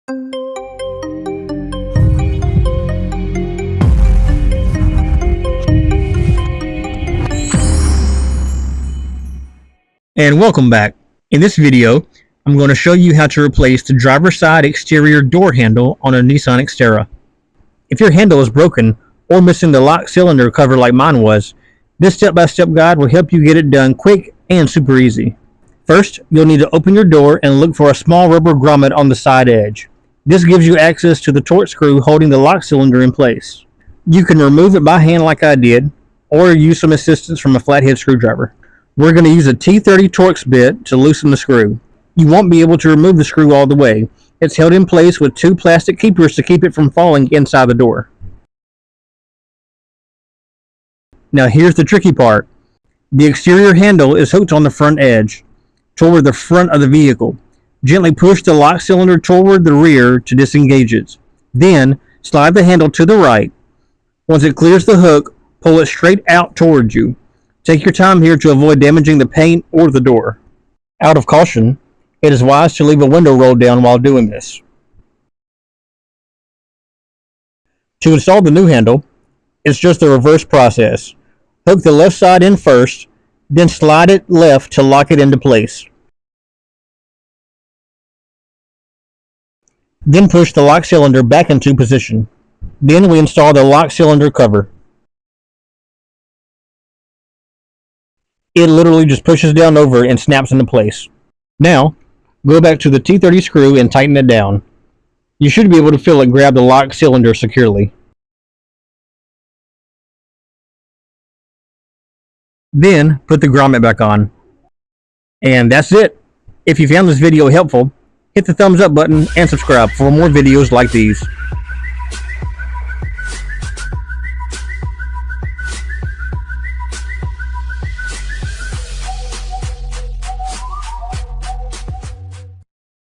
And welcome back. In this video, I'm going to show you how to replace the driver's side exterior door handle on a Nissan Xterra. If your handle is broken or missing the lock cylinder cover like mine was, this step-by-step guide will help you get it done quick and super easy. First, you'll need to open your door and look for a small rubber grommet on the side edge. This gives you access to the Torx screw holding the lock cylinder in place. You can remove it by hand like I did, or use some assistance from a flathead screwdriver. We're going to use a T30 Torx Bit to loosen the screw. You won't be able to remove the screw all the way. It's held in place with two plastic keepers to keep it from falling inside the door. Now here's the tricky part. The exterior handle is hooked on the front edge, toward the front of the vehicle. Gently push the lock cylinder toward the rear to disengage it. Then slide the handle to the right. Once it clears the hook, pull it straight out towards you. Take your time here to avoid damaging the paint or the door. Out of caution, it is wise to leave a window rolled down while doing this. To install the new handle, it's just the reverse process. Hook the left side in first, then slide it left to lock it into place. Then push the lock cylinder back into position. Then we install the lock cylinder cover. It literally just pushes down over and snaps into place. Now, go back to the T30 screw and tighten it down. You should be able to feel it grab the lock cylinder securely. Then, put the grommet back on. And that's it. If you found this video helpful, hit the thumbs up button and subscribe for more videos like these.